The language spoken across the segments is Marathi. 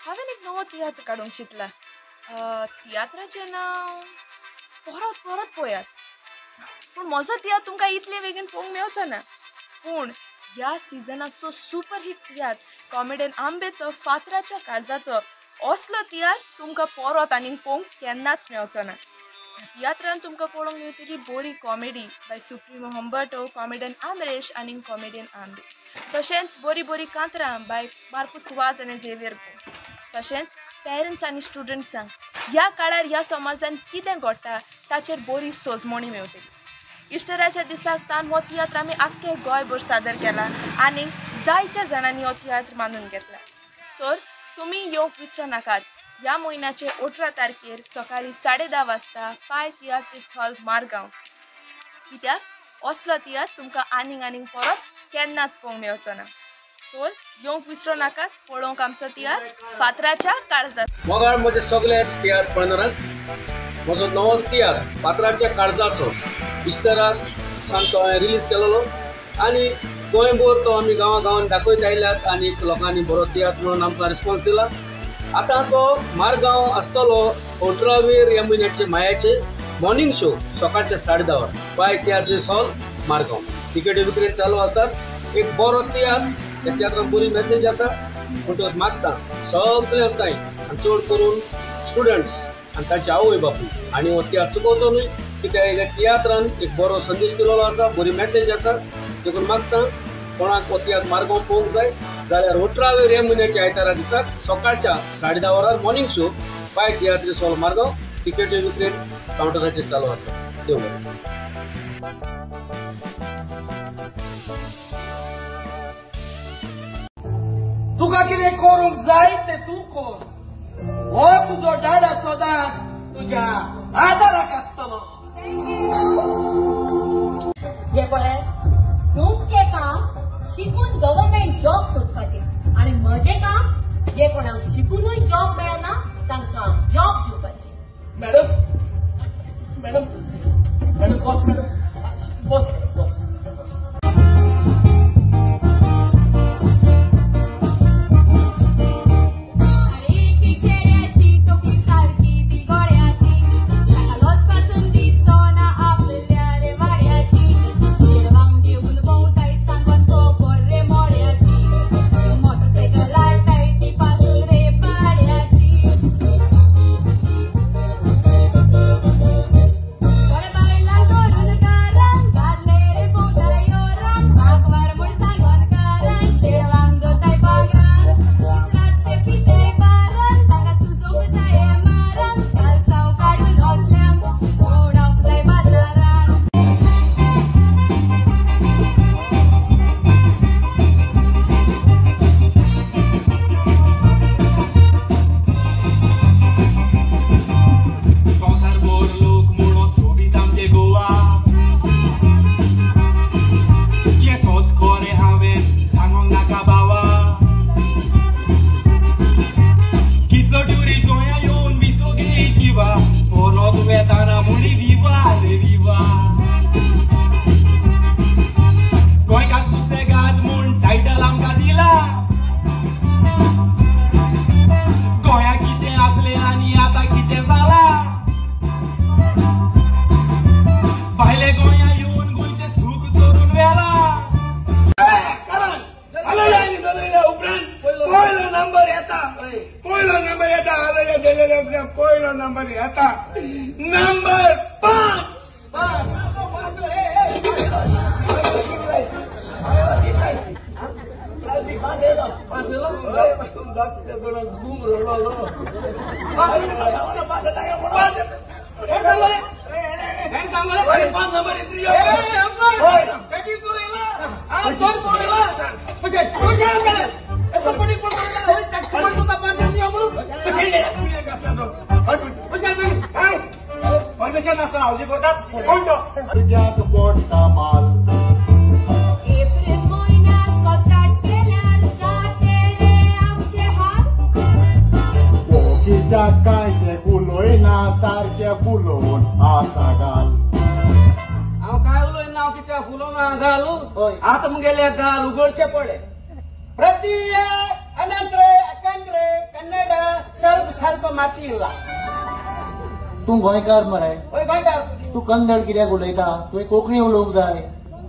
हांवें एक नवो तियात्र काडूंक चिंतला. तियात्राचें नांव परत परत पळयात. पूण म्हजो तियात्र तुमकां इतले बेगीन पळोवंक मेळचो ना. पूण ह्या सिजनाचो सुपर हिट तियात्र कॉमेडियन आंबेचो फातराच्या काळजाचो असलो तियात्र तुमकां परत आनीक पळोवंक केन्नाच मेळचो ना. तियात्रान तुमकां पळोवंक मेळटली बरी comedy bye supremo हंबर्टो, comedian Amresh आनी कॉमेडियन आंबे. तशेंच बरी बरी कांतरां बाय मार्कुस वाज आनी झेवियर गोम्स. तशेंच पेरंट्स आनी स्टुडंट्सांक ह्या काळार ह्या समाजान कितें घडटा ताचेर बरी सोजमणी मेळटली. इस्टराच्या दिसाक तान हो तियात्र आमी आख्खे गोंयभर सादर केला आनी जायत्या जाणांनी हो तियात्र मानून घेतला. तर तुमी येवंक विसरू नाकात. ह्या म्हयन्याचे 18 तारखेर सकाळी 10:30 वाजता पाय तियात्र स्थळ मारगांव. कित्याक असलो तियात्र तुमकां आनीक परत केन्नाच पळोवंक मेळचो ना. तर येवंक विसरू नाकात. पळोवंक आमचो तियात्र फातराच्या काळजाचो. मोगाळ म्हजे सगळे तियात्र पळयणाऱ्यांक म्हजो नवोच तियात्र फातराच्या काळजाचो इस्टराक सांजचो हांवें रिलीज केलेलो आनी गोंयभर तो आमी गांवांत दाखयत आयल्यात आनी लोकांनी बरो तियात्र म्हणून आमकां रिस्पॉन्स दिला. आतां तो मारगांव आसतलो 18 ह्या म्हयन्याचे मायाचे मॉर्निंग शो सकाळचे 10:30 पाय तियात्र हॉल मारगांव. तिकेटी विक्री चालू आसात. एक बरो तियात्र, त्या तियात्रांत बरी मेसेज आसा. पूण तो मागता सगळे येताय आनी चड करून स्टुडंट्स आनी तांचे आवय बापूय आनी हो तियात्र चुकोवचो न्हय. कित्याक ह्या तियात्रान एक बरो संदेश दिलेलो आसा, बरी मेसेज आसा. देखून मागता कोणाक हो तियात्र मारगांव पळोवंक जाय जाल्यार 18 ह्या म्हयन्याच्या आयतारा दिसाक सकाळच्या 10:30 वरार मॉर्निंग शो पाय तियात्र हॉल मारगांव. तिकेटी विक्री कावंटराचेर चालू आसा. देव बरें. तुका कितें करूंक जाय तें तूं कर. हो तुजो दादा सदांच तुज्या आदाराक आसतलो. हे पळय, तुमचें काम शिकून गव्हर्नमेंट जॉब सोदपाचें आनी म्हजें काम जे कोणाक शिकूनय जॉब मेळना तांकां जॉब दिवपाचें. मॅडम मॅडम मॅडम बस मॅडम बस बस. पहिलो नंबर येता नंबर 5. परमिशन असताना हावजी करतात कोणतो पोटता माल एप्रिल महिन्यात कॉन्सर्ट केल्यार जातले आमचे हाल. कित्याक काय ते उलोयना सारखे फुलोवन आसा घाल. हांव काय उलयना हांव कित्याक फुलोवना घालू. आतां मुगेले घाल उगडचे पडले. प्रति अनंत रे अकंत रे कन्नड सारको माती इल्ला तूं गोंयकार मरे ओय गोंयकार तू कन्नड कित्याक उलयता तुवें कोंकणी उलोवंक जाय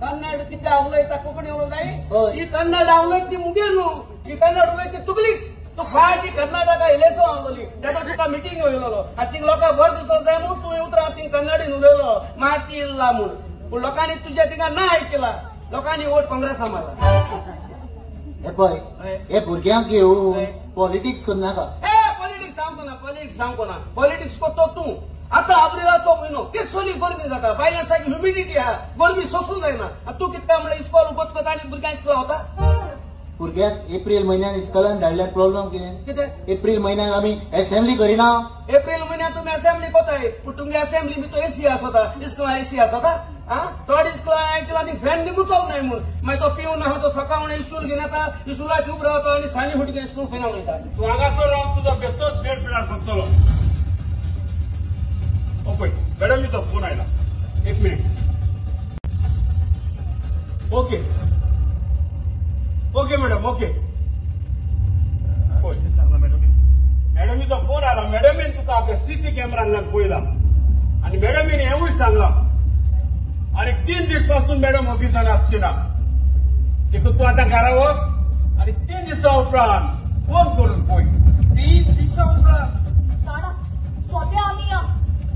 कन्नड कित्याक उलयता कोंकणी उलोवंक जाय हय. ही कन्नड उलयत ती मुगेल न्हू ही कन्नड उलयत ती तुगलीच तू फाटी कर्नाटका इलेसो हांगली तेका तुका मिटींग वयलो थिंग लोकांक भर दिसो जाय म्हूण तुवें उतरां थिंग कन्नडीन उलयलो माती इल्ला म्हूण पूण लोकांनी तुज्या थिंगा ना आयकला लोकांनी वोट काँग्रेसा मारला हे पळय हय. हे भुरग्यांक घेवन हय. पॉलिटिक्स करनाका पॉलिटिक्स सांगको ना पॉलिटिक्स करतो तूं आतां आब्रिलाचो म्हयनो केसोली गरमी जाता बायलां सारकी ह्युमिडिटी आहा गरमी सोसूंक जायना आनी तूं कितें म्हणल्यार इस्कॉल उगत करता आनी भुरग्यां इस्कॉल वता भुरग्याक एप्रील म्हयन्यान इस्कॉलान धाडल्यार प्रॉब्लेम कितें कितें एप्रील म्हयन्याक आमी असेंब्ली करिना एप्रिल म्हयन्यात तुम्ही असेंब्ली कोताय पूण तुमगे असेंब्ली भी तो एसी आसता इस्कॉला एसी आसता आं थोडी इस्कॉला आयकला आनी फॅन निघून चल नाही म्हूण मागीर तो पिवन आहा तो सकाळ म्हणून इस्टूल घेवन येता इस्टुलाची उब रावता आनी सानी फुटी घेवन इस्टूल खंय वयता तू हांगासर रावन तुजो बेश्टोच बेड पिडार करतलो पळय मॅडम तो फोन आयला एक minute okay okay madam okay पळय सांगला मॅडमीचो फोन आला मॅडमीन तुका आपल्या सीसी कॅमेरांतल्यान पळयला आनी मॅडमीन हेवूय सांगला आनी 3 दीस पासून मॅडम ऑफिसान आसची ना देखून तू आतां घरा वच आनी 3 दिसा उपरांत फोन करून पळय 3 दिसा उपरांत दादा सोद्या आम्ही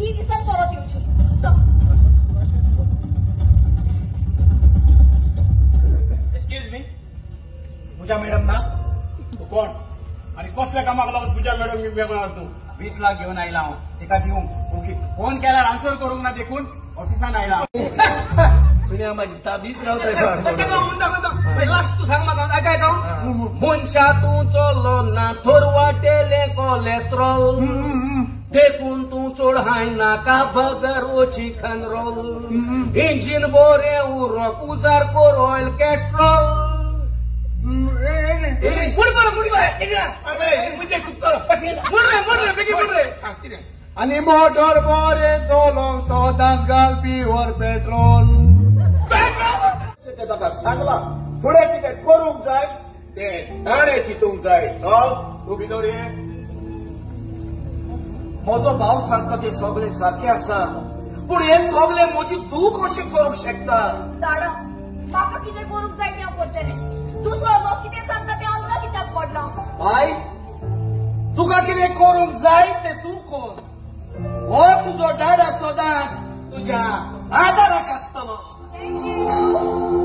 3 दिसांत परत येवची एक्सक्यूज मी पूजा मॅडम ना तू कोण आणि कसल्या कामाक लागून पूजा मॅडम मी वेगळा तू 20 लाख घेऊन आयला हांव तिका दिवंक ओके फोन केल्यार आन्सर करूंक ना देखून ऑफिसान आयला दुनिया माझी ताबीत रावता लास्ट तू सांग म्हाका काय मनशा तूं चल्लो ना थोर वाटेले कोलेस्ट्रॉल देखून तूं चड हाय नाका बगर ओची खनरोल इंजिन बोरे उरक उजार कोर ऑयल कॅस्ट्रॉल आनी मोटर बरें चलोंक सोदांत घालपी वर पेट्रोल ताका सांगला फुडें कितें करूंक जाय तें ताणें चिंतूंक जाय चल तूं भितर ये म्हजो भाव सांगता ते सगळे सारखे आसा पूण हे सगळे म्हजी तूं कशें करूंक शकता दादा म्हाका कितें करूंक जाय तें हांव करतलें दुसरो लोक कितें सांगता तें हांव ना कित्याक पडलां आय तुका कितें करूंक जाय तें तूं कर हो तुजो डाडा सदांच तुज्या आदाराक आसतलो थँक्यू